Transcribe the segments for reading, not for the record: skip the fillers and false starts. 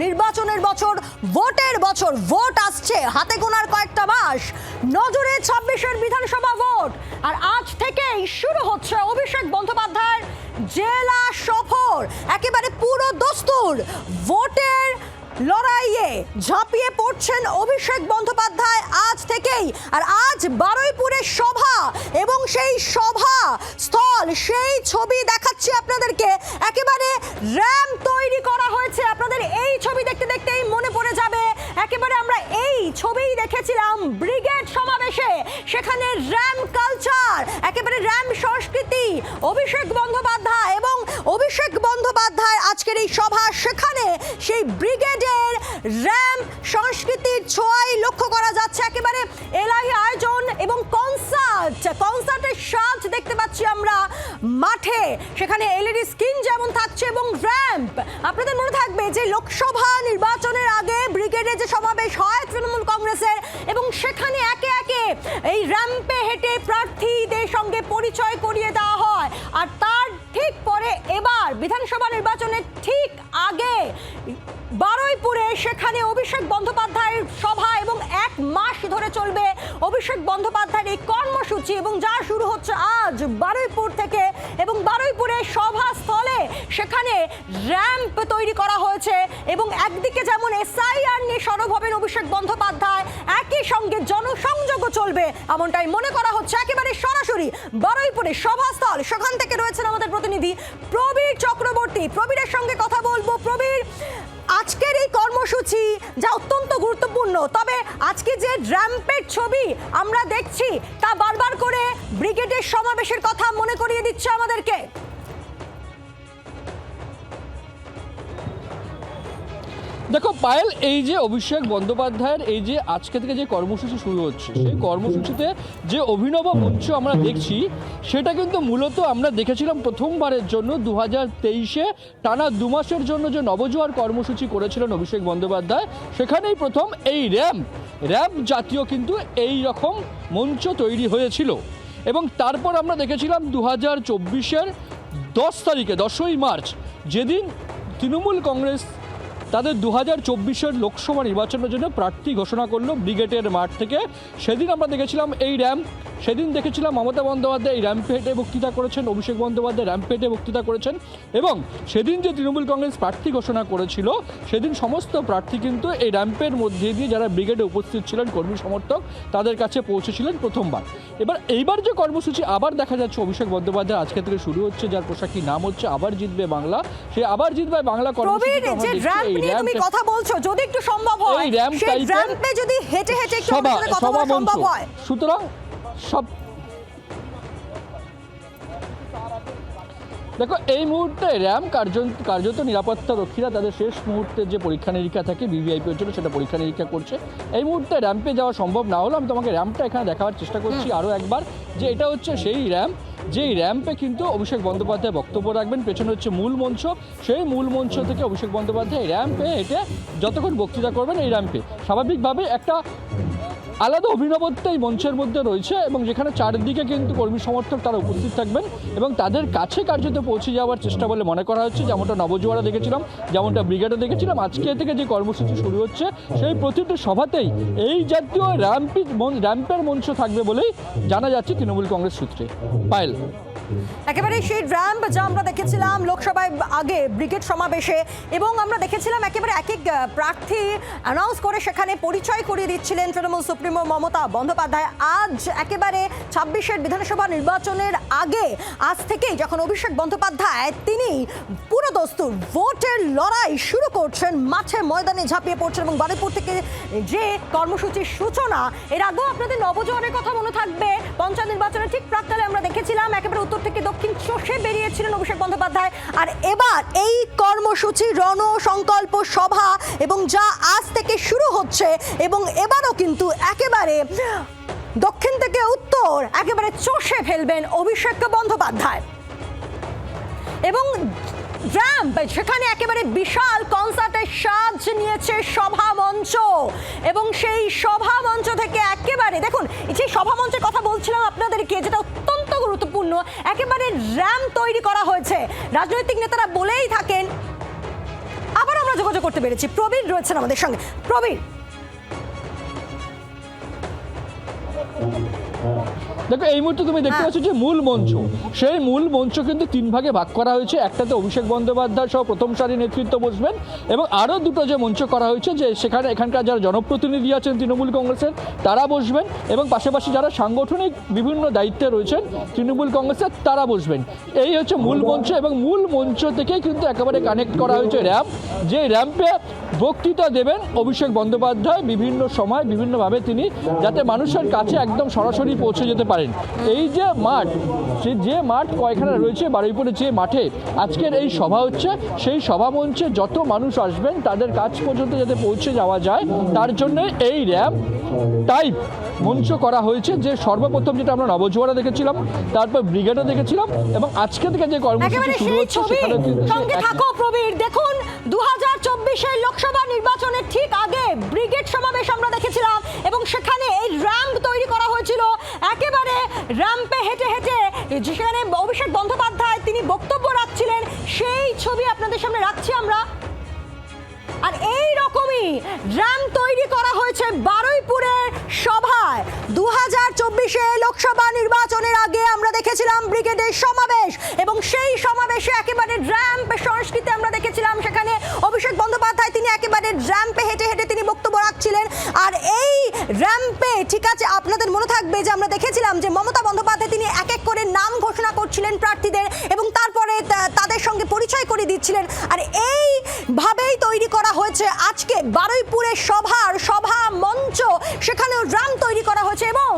নির্বাচনের বছর, ভোটের বছর। ভোট আসছে হাতে গোনার কয়েকটা মাস, নজরে 26-এর বিধানসভা ভোট। আর আজ থেকেই শুরু হচ্ছে অভিষেক বন্দ্যোপাধ্যায়ের জেলা সফর। একেবারে পুরো দস্তুর ভোটের লড়াইয়ে ঝাঁপিয়ে পড়ছেন অভিষেক বন্দ্যোপাধ্যায় আজ থেকেই। আর আজ বারুইপুরের সভা এবং সেই সভা স্থল, সেই ছবি দেখাচ্ছি আপনাদেরকে। একেবারে র্যাম্প তৈরি করা হয়েছে। আপনাদের এই ছবি দেখতে দেখতেই মনে পড়ে যাবে, একেবারে আমরা এই ছবিই দেখেছিলাম ব্রিগেড সমাবেশে। সেখানে র্যাম্প কালচার, একেবারে র্যাম্প সংস্কৃতি, অভিষেক বন্দ্যোপাধ্যায় এবং অভিষেক বন্দ্যোপাধ্যায় আজকের এই সভা, সেখানে সেই ব্রিগেডের র্যাম্প সংস্কৃতির ছোঁয়াই লক্ষ্য করা যাচ্ছে। একেবারে এলাহি আয়োজন এবং কনসার্টের সাজ দেখতে পাচ্ছি আমরা মাঠে। সেখানে এলইডি স্ক্রিন যেমন থাকছে এবং র্যাম্প। আপনাদের মনে থাকবে যে লোকসভা নির্বাচনের আগে ব্রিগেডে যে সমাবেশ হয় তৃণমূল কংগ্রেসের, এবং সেখানে একে একে এই র্যাম্পে হেঁটে প্রার্থীদের সঙ্গে পরিচয় করিয়ে দেওয়া হয়। আর তার ঠিক পরে এবার বিধানসভা নির্বাচনের ঠিক আগে বারুইপুরে সেখানে অভিষেক বন্দ্যোপাধ্যায়ের সভা, এবং 1 মাস ধরে চলবে অভিষেক বন্দ্যোপাধ্যায়ের এই কর্মসূচি, এবং যা শুরু হচ্ছে আজ বারুইপুর থেকে। এবং বারুইপুরের সভাস্থলে সেখানে র্যাম্প তৈরি করা হয়েছে, এবং একদিকে যেমন এসআইআর নিয়ে সরব হবেন অভিষেক বন্দ্যোপাধ্যায়, একই সঙ্গে জনসংযোগও চলবে এমনটাই মনে করা হচ্ছে। একেবারে সরাসরি বারুইপুরের সভাস্থল, সেখান থেকে রয়েছেন আমাদের প্রতিনিধি প্রবীর চক্রবর্তী। প্রবীরের সঙ্গে কথা বলবো। প্রবীর, আজকের এই কর্মসূচি যা অত্যন্ত গুরুত্বপূর্ণ, তবে আজকে যে র্যাম্পের ছবি আমরা দেখছি তা বারবার করে ব্রিগেডের সমাবেশের কথা মনে করিয়ে দিচ্ছে আমাদেরকে। দেখো পায়েল, এই যে অভিষেক বন্দ্যোপাধ্যায়ের এই যে আজকে থেকে যে কর্মসূচি শুরু হচ্ছে, সেই কর্মসূচিতে যে অভিনব মঞ্চ আমরা দেখছি, সেটা কিন্তু মূলত আমরা দেখেছিলাম প্রথমবারের জন্য 2023-এ টানা 2 মাসের জন্য যে নবজোয়ার কর্মসূচি করেছিলেন অভিষেক বন্দ্যোপাধ্যায়। সেখানেই প্রথম এই র্যাম্প জাতীয় কিন্তু এই রকম মঞ্চ তৈরি হয়েছিল। এবং তারপর আমরা দেখেছিলাম 2024-এর 10 তারিখে, 10ই মার্চ, যেদিন তৃণমূল কংগ্রেস তাদের 2024-এর লোকসভা নির্বাচনের জন্য প্রার্থী ঘোষণা করলো ব্রিগেডের মাঠ থেকে। সেদিন আমরা দেখেছিলাম এই র্যাম্প। সেদিন দেখেছিলাম মমতা বন্দ্যোপাধ্যায় এই র্যাম্পে হেঁটে বক্তৃতা করেছেন, অভিষেক বন্দ্যোপাধ্যায় র্যাম্পে হেঁটে বক্তৃতা করেছেন। এবং সেদিন যে তৃণমূল কংগ্রেস প্রার্থী ঘোষণা করেছিল, সেদিন সমস্ত প্রার্থী কিন্তু এই র্যাম্পের মধ্যে দিয়ে যারা ব্রিগেডে উপস্থিত ছিলেন, কর্মী সমর্থক, তাদের কাছে পৌঁছেছিলেন প্রথমবার। এইবার যে কর্মসূচি আবার দেখা যাচ্ছে অভিষেক বন্দ্যোপাধ্যায় আজকে থেকে শুরু হচ্ছে, যার পোশাকি নাম হচ্ছে আবার জিতবে বাংলা। সে আবার জিতবে বাংলা কর্মসূচি তুমি কথা বলছো, যদি একটু সম্ভব হয় সেই র্যাম্পে যদি হেঁটে হেঁটে একটু কথা বলা সম্ভব হয়। সুতরাং সব দেখো, এই মুহূর্তে র্যাম্প কার্যত নিরাপত্তা রক্ষীরা তাদের শেষ মুহূর্তের যে পরীক্ষা নিরীক্ষা থাকে ভিভিআইপির জন্য, সেটা পরীক্ষা নিরীক্ষা করছে। এই মুহূর্তে র্যাম্পে যাওয়া সম্ভব না হলো, আমি তোমাকে র্যাম্পটা এখানে দেখাবার চেষ্টা করছি আরও একবার, যে এটা হচ্ছে সেই র্যাম্প, যেই র্যাম্পে কিন্তু অভিষেক বন্দ্যোপাধ্যায় বক্তব্য রাখবেন। পেছনে হচ্ছে মূল মঞ্চ, সেই মূল মঞ্চ থেকে অভিষেক বন্দ্যোপাধ্যায় র্যাম্পে হেঁটে যতক্ষণ বক্তৃতা করবেন, এই র্যাম্পে স্বাভাবিকভাবে একটা আলাদা অভিনবত্ব এই মঞ্চের মধ্যে রয়েছে, এবং যেখানে চারদিকে কিন্তু কর্মী সমর্থক তারা উপস্থিত থাকবেন এবং তাদের কাছে কার্যত পৌঁছে যাওয়ার চেষ্টা বলে মনে করা হচ্ছে। যেমনটা নবজোয়ারে দেখেছিলাম, যেমনটা ব্রিগেডে দেখেছিলাম, আজকে থেকে যে কর্মসূচি শুরু হচ্ছে, সেই প্রতিটি সভাতেই এই জাতীয় র্যাম্পের মঞ্চ থাকবে বলেই জানা যাচ্ছে তৃণমূল কংগ্রেস সূত্রে। পায়েল, একেবারে সেই র্যাম্প যা আমরা দেখেছিলাম লোকসভায় আগে ব্রিগেড সমাবেশে, এবং আমরা দেখেছিলাম একেবারে এক এক প্রার্থী অ্যানাউন্স করে সেখানে পরিচয় করিয়ে দিচ্ছিলেন তৃণমূল সুপ্রিমো মমতা বন্দ্যোপাধ্যায়। আজ একেবারে 26-এর বিধানসভা নির্বাচনের আগে, আজ থেকেই যখন অভিষেক বন্দ্যোপাধ্যায় তিনি পুরো দস্তুর ভোটের লড়াই শুরু করছেন, মাঠে ময়দানে ঝাঁপিয়ে পড়ছেন। এবং বারুইপুর থেকে যে কর্মসূচির সূচনা, এর আগেও আপনাদের নবজোয়ারের কথা মনে থাকবে, পঞ্চায়েত নির্বাচনের ঠিক প্রাক্কালে আমরা দেখেছিলাম একেবারে উত্তর থেকে দক্ষিণ চষে বেরিয়েছিলেন অভিষেক বন্দ্যোপাধ্যায়। আর এবার এই কর্মসূচি রণসংকল্প সভা, এবং যা আজ থেকে শুরু হচ্ছে, এবং এবারও কিন্তু একেবারে দক্ষিণ থেকে উত্তর একেবারে চষে ফেলবেন অভিষেক বন্দ্যোপাধ্যায়। এবং র্যাম্প, সেখানে একেবারে বিশাল কনসার্টের সাজ নিয়েছে সভা মঞ্চ, এবং সেই সভা মঞ্চ থেকে একেবারে দেখুন, যে সভা মঞ্চের কথা বলছিলাম আপনাদেরকে, যেটা অত্যন্ত গুরুত্বপূর্ণ, একেবারে র্যাম্প তৈরি করা হয়েছে। রাজনৈতিক নেতারা বলেই থাকেন, আবার আমরা যোগাযোগ করতে পেরেছি। প্রবীর রয়েছেন আমাদের সঙ্গে। প্রবীর, দেখো এই মুহূর্তে তুমি দেখতে পাচ্ছ যে মূল মঞ্চ, সেই মূল মঞ্চ কিন্তু 3 ভাগে ভাগ করা হয়েছে। একটাতে অভিষেক বন্দ্যোপাধ্যায় সহ প্রথম সারি নেতৃত্ব বসবেন এবং আরও দুটো যে মঞ্চ করা হয়েছে যে সেখানে এখানকার যারা জনপ্রতিনিধি আছেন তৃণমূল কংগ্রেসের তারা বসবেন এবং পাশাপাশি যারা সাংগঠনিক বিভিন্ন দায়িত্বে রয়েছেন তৃণমূল কংগ্রেসের তারা বসবেন। এই হচ্ছে মূল মঞ্চ এবং মূল মঞ্চ থেকেই কিন্তু একেবারে কানেক্ট করা হয়েছে র্যাম্প, যে র্যাম্পে বক্তৃতা দেবেন অভিষেক বন্দ্যোপাধ্যায় বিভিন্ন সময় বিভিন্নভাবে তিনি, যাতে মানুষের কাছে একদম সরাসরি পৌঁছে যেতে পারেন। এই যে মাঠ, যে মাঠ কয়খানা রয়েছে বারুইপুরে, যে মাঠে আজকের এই সভা হচ্ছে, সেই সভা মঞ্চে যত মানুষ আসবেন তাদের কাছ পর্যন্ত যাতে পৌঁছে যাওয়া যায় তার জন্য এই র্যাম্প টাইপ মঞ্চ করা হয়েছে। যে সর্বপ্রথম যেটা আমরা নবজোয়ারা দেখেছিলাম, তারপর ব্রিগেডও দেখেছিলাম এবং আজকে থেকে যে কর্মসূচি শুরু হচ্ছে সেখানে কিন্তু সঙ্গে থাকো প্রবীর। দেখুন 2024-এর লোকসভা নির্বাচনের ঠিক আগে ব্রিগেড সমাবেশ আমরা দেখেছিলাম এবং সেখানে এই র্যাম্প তৈরি করা হয়েছিল। একেবারে র্যাম্পে হেঁটে হেঁটে যেখানে অভিষেক বন্দ্যোপাধ্যায় তিনি বক্তব্য রাখছিলেন, সেই ছবি আপনাদের সামনে রাখছি আমরা। আর এই রকমই র্যাম্প তৈরি করা হয়েছে বারুইপুরের সভায়। 2024-এ লোকসভা নির্বাচনের আগে আমরা দেখেছিলাম ব্রিগেডের সমাবেশ এবং সেই সমাবেশে একেবারে র্যাম্প সংস্কৃতি আমরা দেখেছিলাম। সেখানে অভিষেক বন্দ্যোপাধ্যায় তিনি একেবারে র্যাম্পে হেঁটে হেঁটে তিনি বক্তব্য রাখছিলেন। আর এই র্যাম্পে ঠিক আছে, আপনাদের মনে থাকবে যে আমরা দেখেছিলাম যে মমতা বন্দ্যোপাধ্যায় তিনি এক এক করে নাম ঘোষণা করছিলেন প্রার্থীদের এবং তারপরে তাদের সঙ্গে পরিচয় করে দিচ্ছিলেন। আর এইভাবেই তৈরি করা হয়েছে আজকে বারুইপুরের সভা মঞ্চ, সেখানেও র্যাম্প তৈরি করা হয়েছে এবং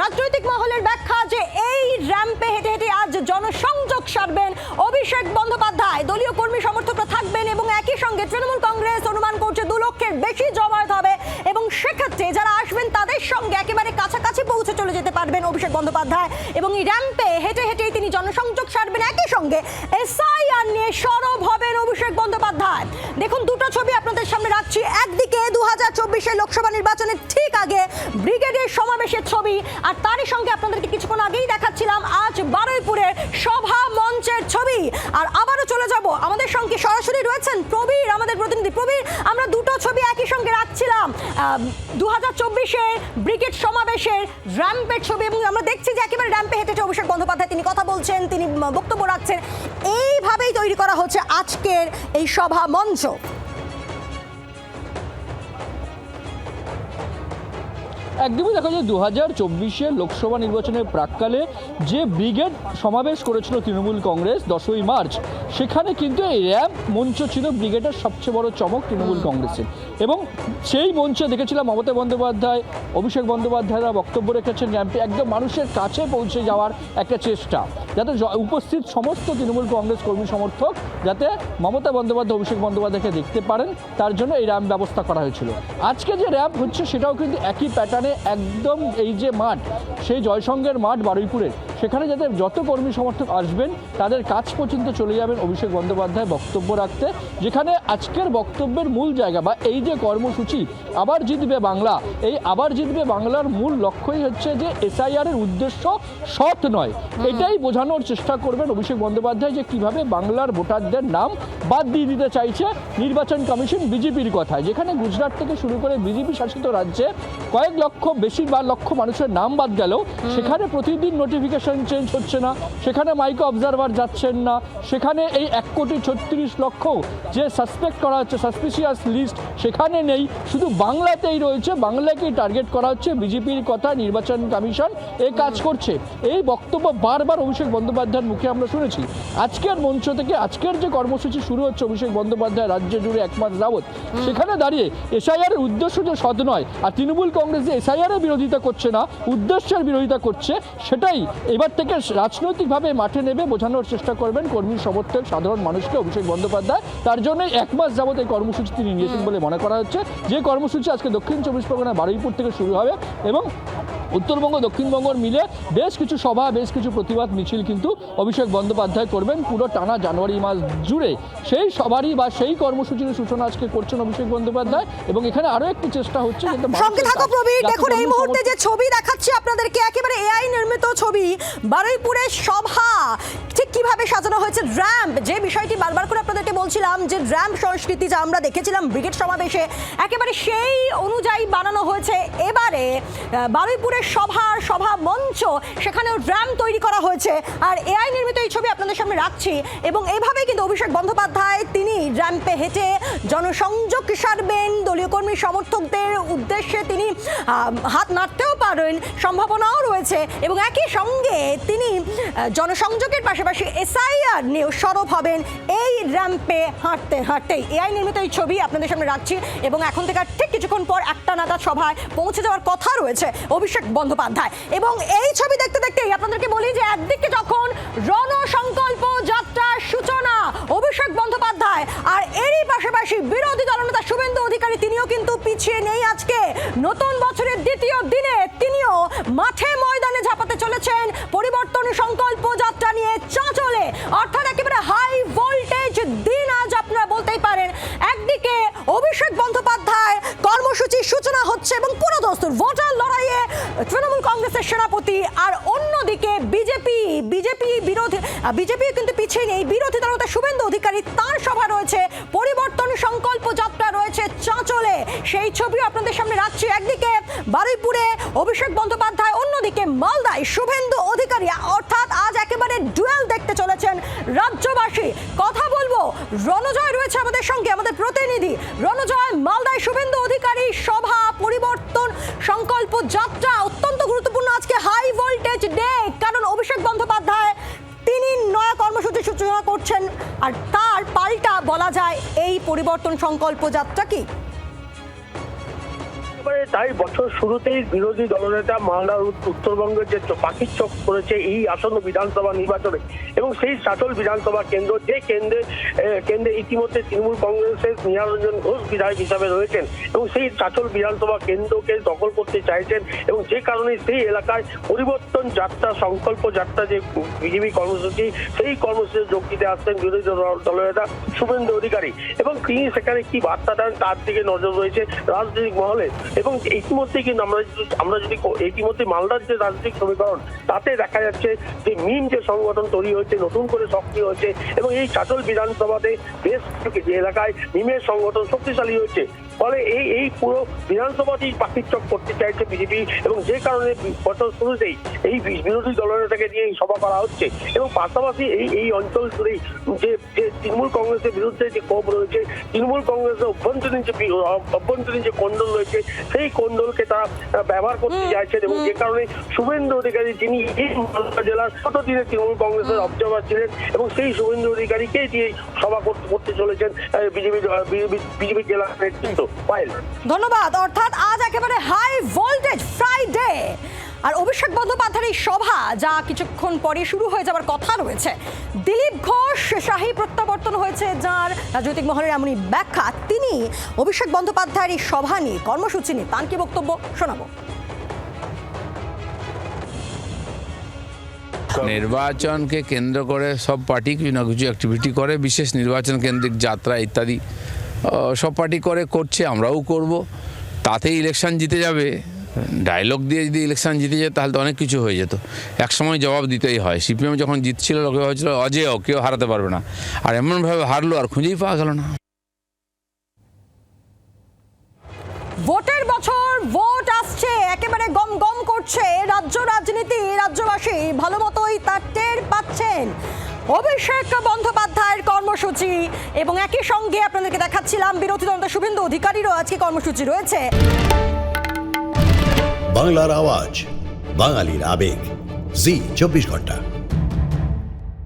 রাজনৈতিক মহলের ব্যাখ্যা যে এই র্যাম্পে হেঁটে হেঁটে আজ জনসংযোগ সারবেন অভিষেক বন্দ্যোপাধ্যায়। দলীয় কর্মী সমর্থকরা থাকবেন এবং একই সঙ্গে তৃণমূল কংগ্রেস অনুমান করছে 2 লক্ষের বেশি জমায়েত হবে এবং সেক্ষেত্রে যারা আসবেন তাদের সঙ্গে একেবারে কাছাকাছি পৌঁছে চলে যেতে পারবেন অভিষেক বন্দ্যোপাধ্যায় এবং এই র্যাম্পে হেঁটে হেঁটেই তিনি জনসংযোগ সারবেন। একই সঙ্গে এসআইআর নিয়ে সরব হবেন অভিষেক বন্দ্যোপাধ্যায়। দেখুন দুটো ছবি আপনাদের সামনে রাখছি। একদিকে 2024-এর লোকসভা নির্বাচনের ঠিক আগে ব্রিগেডের সমাবেশের ছবি, আর তারই সঙ্গে আপনাদেরকে কিছুক্ষণ আগেই দেখাচ্ছিলাম আজ বারুইপুরের সভা মঞ্চের ছবি। আর আবারও চলে যাব, আমাদের সঙ্গে সরাসরি রয়েছেন প্রবীর, আমাদের প্রতিনিধি প্রবীর। আমরা দুটো ছবি একই সঙ্গে রাখছিলাম, 2024-এর ব্রিগেড সমাবেশের র্যাম্পের ছবি এবং আমরা দেখছি যে একেবারে র্যাম্পে হেঁটে হেঁটে অভিষেক বন্দ্যোপাধ্যায় তিনি কথা বলছেন, তিনি বক্তব্য রাখছেন। এইভাবেই তৈরি করা হচ্ছে আজকের এই সভা মঞ্চ। একদমই দেখো যে 2024-এর লোকসভা নির্বাচনের প্রাক্কালে যে ব্রিগেড সমাবেশ করেছিল তৃণমূল কংগ্রেস 10ই মার্চ, সেখানে কিন্তু এই র্যাম্প মঞ্চ ছিল ব্রিগেডের সবচেয়ে বড় চমক তৃণমূল কংগ্রেসের। এবং সেই মঞ্চে দেখেছিলাম মমতা বন্দ্যোপাধ্যায়, অভিষেক বন্দ্যোপাধ্যায়রা বক্তব্য রেখেছেন র্যাম্পে একদম মানুষের কাছে পৌঁছে যাওয়ার একটা চেষ্টা, যাতে উপস্থিত সমস্ত তৃণমূল কংগ্রেস কর্মী সমর্থক যাতে মমতা বন্দ্যোপাধ্যায় অভিষেক বন্দ্যোপাধ্যায়কে দেখতে পারেন, তার জন্য এই র্যাম্প ব্যবস্থা করা হয়েছিল। আজকে যে র্যাম্প হচ্ছে সেটাও কিন্তু একই প্যাটার্নে একদম এই যে মাঠ, সেই জয়সংঘের মাঠ বারুইপুরের, সেখানে যাতে যত কর্মী সমর্থক আসবেন তাদের কাছ পর্যন্ত চলে যাবেন অভিষেক বন্দ্যোপাধ্যায় বক্তব্য রাখতে। যেখানে আজকের বক্তব্যের মূল জায়গা বা এই যে কর্মসূচি আবার জিতবে বাংলা, এই আবার জিতবে বাংলার মূল লক্ষ্যই হচ্ছে যে এসআইআর এর উদ্দেশ্য সৎ নয়, এটাই বোঝানোর চেষ্টা করবেন অভিষেক বন্দ্যোপাধ্যায় যে কিভাবে বাংলার ভোটারদের নাম বাদ দিয়ে দিতে চাইছে নির্বাচন কমিশন বিজেপির কথায়। যেখানে গুজরাট থেকে শুরু করে বিজেপি শাসিত রাজ্যে কয়েক লক্ষ বেশিরভাগ লক্ষ মানুষের নাম বাদ গেলেও সেখানে প্রতিদিন নোটিফিকেশন চেঞ্জ হচ্ছে না, সেখানে মাইক্রো অবজারভার যাচ্ছেন না, সেখানে এই 1,36,00,000 যে সাসপেক্ট করা হচ্ছে সাসপিসিয়াস লিস্ট সেখানে নেই, শুধু বাংলাতেই রয়েছে, বাংলাকেই টার্গেট করা হচ্ছে বিজেপির কথা। নির্বাচন কমিশন এই কাজ করছে, এই বক্তব্য বারবার অভিষেক বন্দ্যোপাধ্যায়ের মুখে আমরা শুনেছি। আজকের মঞ্চ থেকে আজকের যে কর্মসূচি শুরু হচ্ছে অভিষেক বন্দ্যোপাধ্যায় রাজ্য জুড়ে 1 মাস যাবৎ, সেখানে দাঁড়িয়ে এসআইআর এর উদ্দেশ্য যে সৎ নয় আর তৃণমূল কংগ্রেস যে এসআইআর এর বিরোধিতা করছে না, উদ্দেশ্যের বিরোধিতা করছে, সেটাই এবার থেকে রাজনৈতিকভাবে মাঠে নেবে বোঝানোর চেষ্টা করবেন কর্মী সমর্থক সাধারণ মানুষকে অভিষেক বন্দ্যোপাধ্যায়। তার জন্যই 1 মাস যাবত এই কর্মসূচি তিনি নিয়েছেন বলে মনে করা হচ্ছে। যে কর্মসূচি আজকে দক্ষিণ 24 পরগনা বারুইপুর থেকে শুরু হবে এবং উত্তরবঙ্গ দক্ষিণবঙ্গ মিলে বেশ কিছু সভা, বেশ কিছু প্রতিবাদ মিছিল কিন্তু অভিষেক বন্দ্যোপাধ্যায় করবেন পুরো টানা জানুয়ারি মাস জুড়ে। সেই সবারই বা সেই কর্মসূচির সূচনা আজকে করছেন অভিষেক বন্দ্যোপাধ্যায় এবং এখানে আরো একটি চেষ্টা হচ্ছে। সঙ্গে থাকো প্রবীর, দেখুন এই মুহূর্তে যে ছবি দেখাচ্ছি আপনাদেরকে একেবারে এআই নির্মিত ছবি, বারুইপুরের সভা ঠিক কিভাবে সাজানো হয়েছে র্যাম্প, যে বিষয়টি বারবার করে আপনাদেরকে বলছিলাম যে র্যাম্প সংস্কৃতি যা আমরা দেখেছিলাম ব্রিগেড সমাবেশে, একেবারে সেই অনুযায়ী বানানো হয়েছে এবারে বারুইপুরের সভা মঞ্চ, সেখানেও র্যাম্প তৈরি করা হয়েছে। আর এআই নির্মিত এই ছবি আপনাদের সামনে রাখছি, এবং এভাবে কিন্তু অভিষেক বন্দ্যোপাধ্যায় তিনি র্যাম্পে হেঁটে জনসংযোগ সারবেন, দলীয় কর্মী সমর্থকদের উদ্দেশ্যে তিনি হাত নাড়তেও পারেন, সম্ভাবনাও রয়েছে, এবং একই সঙ্গে তিনি জনসংযোগের পাশাপাশি এসআইআর নিয়েও সরব হবেন এই র্যাম্পে হাঁটতে হাঁটতেই। এআই নির্মিত এই ছবি আপনাদের সামনে রাখছি, এবং এখন থেকে ঠিক কিছুক্ষণ পর 1টা নাগাদ সভায় পৌঁছে যাওয়ার কথা রয়েছে অভিষেক বন্দ্যোপাধ্যায়। এবং এই ছবি দেখতে দেখতেই আপনাদেরকে বলি যে একদিকে যখন রণসংকল্প যাত্রার সূচনা অভিষেক বন্দ্যোপাধ্যায়, আর এরই পাশাপাশি বিরোধী দলনেতা শুভেন্দু অধিকারী তিনিও কিন্তু পিছিয়ে নেই। আজকে নতুন বছরের দ্বিতীয় দিনে তিনিও মাঠে ময়দানে ঝাঁপাতে চলেছেন পরিবর্তন সংকল্প যাত্রা নিয়ে চাঁচলে, অর্থাৎ একেবারে হাই ভোল্টেজ দিন আজ আপনারা বলতেই পারেন। একদিকে অভিষেক বন্দ্যোপাধ্যায় কর্মসূচির সূচনা হচ্ছে এবং পুরোদস্তুর ভোটার লড়াইয়ে তৃণমূল কংগ্রেসের সেনাপতি, আর অন্যদিকে বিজেপি কিন্তু পিছিয়ে নেই, বিরোধী দলনেতা শুভেন্দু অধিকারী তার সভা রয়েছে, পরিবর্তন সংকল্প যাত্রা রয়েছে চাঁচলে, সেই ছবিও আপনাদের সামনে রাখছি। একদিকে বারুইপুরে অভিষেক বন্দ্যোপাধ্যায়, অন্যদিকে মালদায় শুভেন্দু অধিকারী, অর্থাৎ আজ একেবারে ডুয়েল দেখতে চলেছেন রাজ্যবাসী। কথা বলবো, রণজয় রয়েছে আমাদের সঙ্গে, আমাদের প্রতিনিধি রণজয়। মালদায় শুভেন্দু অধিকারী সভা, পরিবর্তন সংকল্প যাত্রা অত্যন্ত গুরুত্বপূর্ণ আজকে, হাই ভোল্টেজ ডে, কারণ অভিষেক বন্দ্যোপাধ্যায় তিনি নয়া কর্মসূচি সূচনা করছেন, আর তার পাল্টা বলা যায় এই পরিবর্তন সংকল্প যাত্রা কি? তাই বছর শুরুতেই বিরোধী দলনেতা মালদার উত্তরবঙ্গের যে পাখির চোখ করেছে এই আসন্ন বিধানসভা নির্বাচনে, এবং সেই চাঁচল বিধানসভা কেন্দ্র, যে কেন্দ্রে ইতিমধ্যে তৃণমূল কংগ্রেসের নিহারঞ্জন ঘোষ বিধায়ক হিসাবে রয়েছেন, এবং সেই চাঁচল বিধানসভা কেন্দ্রকে দখল করতে চাইছেন, এবং যে কারণে সেই এলাকায় পরিবর্তন যাত্রা সংকল্প যাত্রা যে বিজেপি কর্মসূচি, সেই কর্মসূচিতে যোগ দিতে আসছেন বিরোধী দলনেতা শুভেন্দু অধিকারী, এবং তিনি সেখানে কি বার্তা দেন তার দিকে নজর রয়েছে রাজনৈতিক মহলে। এবং ইতিমধ্যে কিন্তু আমরা যদি ইতিমধ্যে মালদার যে রাজনৈতিক সমীকরণ, তাতে দেখা যাচ্ছে যে মিম যে সংগঠন তৈরি হয়েছে, নতুন করে সক্রিয় হয়েছে, এবং এই চাঁচল বিধানসভাতে বেশ কিছু যে এলাকায় মিমের সংগঠন শক্তিশালী হয়েছে, ফলে এই পুরো বিধানসভাতেই পাখির চোখ করতে চাইছে বিজেপি, এবং যে কারণে বছর শুরুতেই এই বিরোধী দলনেতাকে নিয়ে সভা করা হচ্ছে, এবং পাশাপাশি এই অঞ্চল জুড়েই যে তৃণমূল কংগ্রেসের বিরুদ্ধে যে ক্ষোভ রয়েছে, তৃণমূল কংগ্রেসের অভ্যন্তরীণ যে কোন্দল রয়েছে, সেই কোন্দলকে তারা ব্যবহার করতে চাইছেন, এবং যে কারণে শুভেন্দু অধিকারী, যিনি এই মালদা জেলার ছোট দিনে তৃণমূল কংগ্রেসের অবজারভার ছিলেন, এবং সেই শুভেন্দু অধিকারীকে দিয়ে সভা করতে চলেছেন বিজেপি জেলা নেতৃত্ব। ধন্যবাদ। অর্থাৎ আজ একেবারে হাই ভোল্টেজ ফ্রাইডে, আর অভিষেক বন্দ্যোপাধ্যায়ের এই সভা যা কিছুক্ষণ পরে শুরু হয়ে যাবার কথা রয়েছে। দিলীপ ঘোষ শাহী প্রত্যাবর্তন হয়েছে, যার রাজনৈতিক মহলের এমনই ব্যাখ্যা। তিনি অভিষেক বন্দ্যোপাধ্যায়ের এই সভা নিয়ে, কর্মসূচি নিয়ে তার কি বক্তব্য শোনাবো। নির্বাচনকে কেন্দ্র করে সব পার্টি কিছু না কিছু অ্যাক্টিভিটি করে, বিশেষ নির্বাচন কেন্দ্রিক যাত্রা ইত্যাদি সব পার্টি করছে, আমরাও করব। তাতে ইলেকশন জিতে যাবে, ডায়লগ দিয়ে যদি ইলেকশন জিতে যায় তাহলে তো অনেক কিছু হয়ে যেত। একসময় জবাব দিতেই হয়। সিপিএম যখন জিতছিল লোকে হয়েছিল অজেয়, কেউ হারাতে পারবে না, আর এমনভাবে হারলো আর খুঁজেই পাওয়া গেল না। ভোটের বছর, ভোট আসছে, একেবারে গম গম করছে রাজ্য রাজনীতি, রাজ্যবাসী ভালো মতোই তার টের পাচ্ছেন। অভিষেক বন্দ্যোপাধ্যায়ের কর্মসূচি, এবং একই সঙ্গে আপনাদেরকে দেখাচ্ছিলাম বিরোধী দলনেতা শুভেন্দু অধিকারীরও আজকে কর্মসূচি রয়েছে। বাংলার আওয়াজ, বাঙালির আবেগ, জি 24 ঘন্টা।